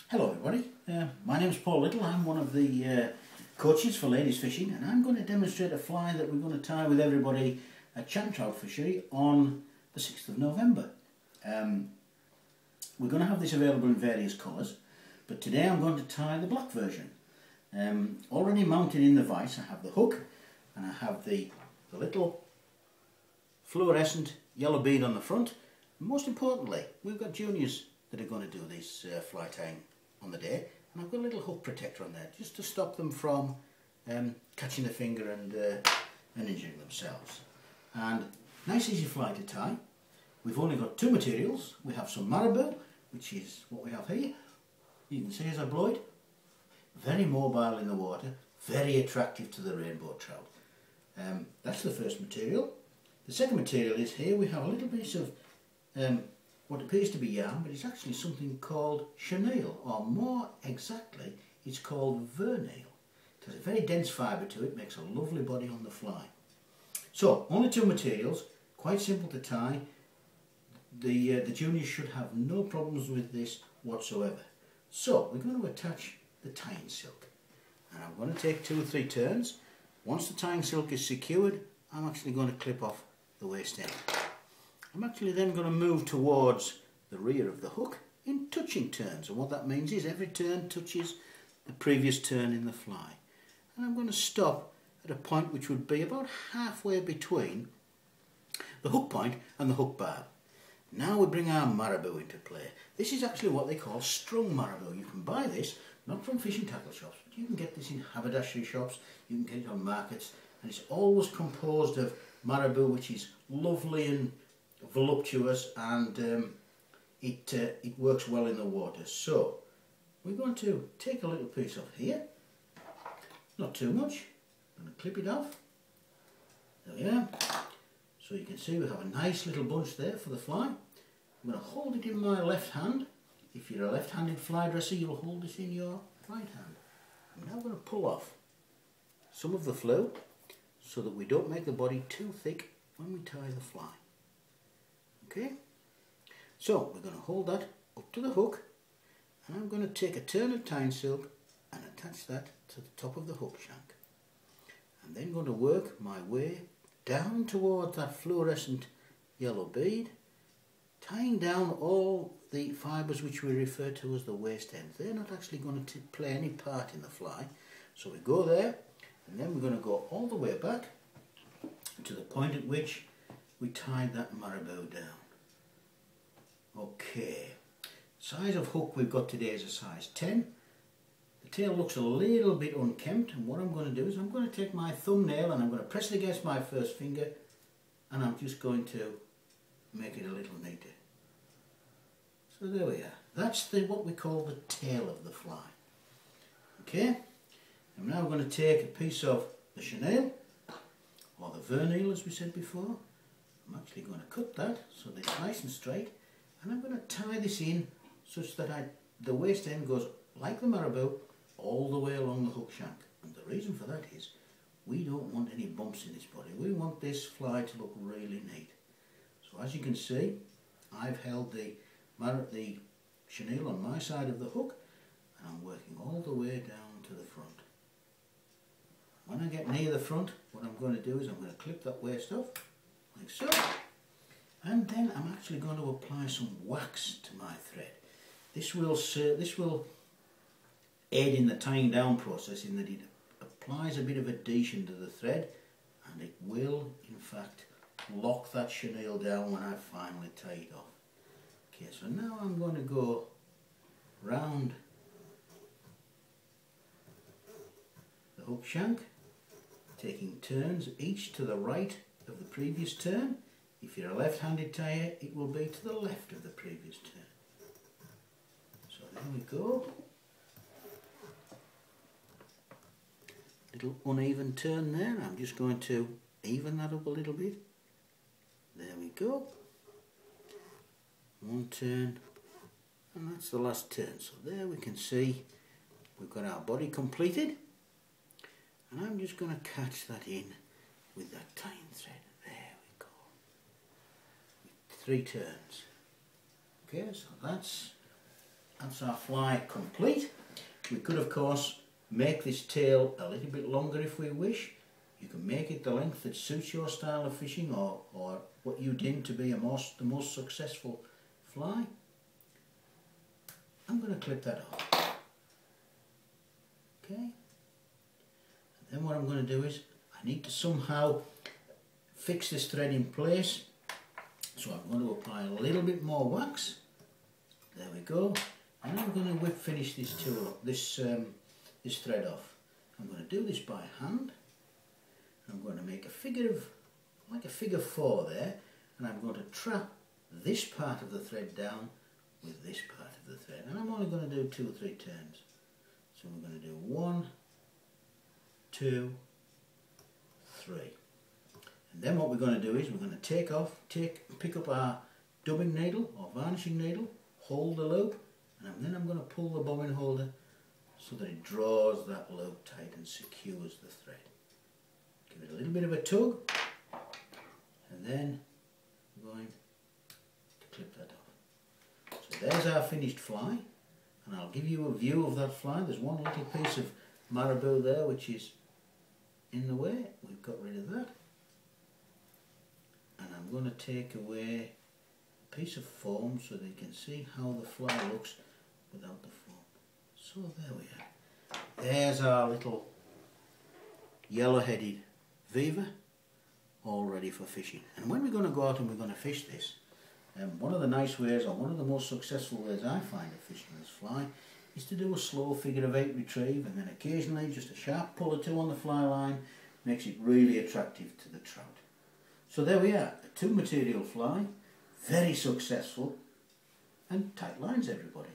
Hello everybody, my name is Paul Little. I'm one of the coaches for ladies fishing, and I'm going to demonstrate a fly that we're going to tie with everybody at Chatton Trout Fishery on the 6th of November. We're going to have this available in various colours, but today I'm going to tie the black version. Already mounted in the vise I have the hook, and I have the little fluorescent yellow bead on the front. And most importantly, we've got juniors that are going to do this fly tying on the day, and I've got a little hook protector on there just to stop them from catching the finger and injuring themselves. And nice easy fly to tie. We've only got two materials. We have some marabou, which is what we have here. You can see as I blow it, very mobile in the water, very attractive to the rainbow trout. That's the first material. The second material is here. We have a little piece of what appears to be yarn, but it's actually something called chenille, or more exactly, it's called vernile. It has a very dense fibre to it, makes a lovely body on the fly. So, only two materials, quite simple to tie. The juniors should have no problems with this whatsoever. So, we're going to attach the tying silk, and I'm going to take 2 or 3 turns. Once the tying silk is secured, I'm actually going to clip off the waist end. I'm actually then going to move towards the rear of the hook in touching turns, and what that means is every turn touches the previous turn in the fly. And I'm going to stop at a point which would be about halfway between the hook point and the hook barb. Now we bring our marabou into play. This is actually what they call strung marabou. You can buy this not from fishing tackle shops, but you can get this in haberdashery shops, you can get it on markets, and it's always composed of marabou, which is lovely and voluptuous, and it works well in the water. So we're going to take a little piece off here, not too much. I'm going to clip it off. There we are. So you can see we have a nice little bunch there for the fly. I'm going to hold it in my left hand. If you're a left-handed fly dresser, you'll hold it in your right hand. I'm now going to pull off some of the flow so that we don't make the body too thick when we tie the fly. Okay, so we're going to hold that up to the hook, and I'm going to take a turn of tying silk and attach that to the top of the hook shank. I'm then going to work my way down towards that fluorescent yellow bead, tying down all the fibres which we refer to as the waist ends. They're not actually going to play any part in the fly. So we go there, and then we're going to go all the way back to the point at which we tied that marabou down. Okay, size of hook we've got today is a size 10. The tail looks a little bit unkempt, and what I'm going to do is I'm going to take my thumbnail and I'm going to press it against my first finger, and I'm just going to make it a little neater. So there we are. That's what we call the tail of the fly. Okay, I'm now going to take a piece of the chenille, or the vernile as we said before. I'm actually going to cut that so that it's nice and straight, and I'm going to tie this in such that the waist end goes like the marabou all the way along the hook shank. And the reason for that is we don't want any bumps in this body. We want this fly to look really neat. So as you can see, I've held the chenille on my side of the hook, and I'm working all the way down to the front. When I get near the front, what I'm going to do is I'm going to clip that waist off, like so, and then I'm actually going to apply some wax to my thread. This will aid in the tying down process in that it applies a bit of adhesion to the thread, and it will in fact lock that chenille down when I finally tie it off. Okay, so now I'm going to go round the hook shank, taking turns each to the right of the previous turn. If you're a left-handed tyer, it will be to the left of the previous turn. So there we go. Little uneven turn there. I'm just going to even that up a little bit. There we go. One turn, and that's the last turn. So there we can see we've got our body completed, and I'm just going to catch that in with that tying thread. There we go. 3 turns. Okay, so that's that's our fly complete. We could of course make this tail a little bit longer if we wish. You can make it the length that suits your style of fishing, or what you deem to be the most successful fly. I'm going to clip that off. Okay. And then what I'm going to do is I need to somehow fix this thread in place. So I'm going to apply a little bit more wax. There we go. And I'm going to whip finish this this thread off. I'm going to do this by hand. I'm going to make a figure of, like a figure 4 there, and I'm going to trap this part of the thread down with this part of the thread. And I'm only going to do 2 or 3 turns. So we're going to do 1, 2, 3. And then what we're going to do is we're going to pick up our dubbing needle or varnishing needle, hold the loop, and then I'm going to pull the bobbin holder so that it draws that loop tight and secures the thread. Give it a little bit of a tug, and then we're going to clip that off. So there's our finished fly, and I'll give you a view of that fly. There's one little piece of marabou there which is in the way. We've got rid of that. And I'm going to take away a piece of foam so that you can see how the fly looks without the foam. So there we are. There's our little yellow-headed Viva, all ready for fishing. And when we're going to go out and we're going to fish this, one of the nice ways, or one of the most successful ways I find of fishing this fly, is to do a slow figure of 8 retrieve, and then occasionally just a sharp pull or 2 on the fly line makes it really attractive to the trout. So there we are, a 2 material fly, very successful, and tight lines everybody.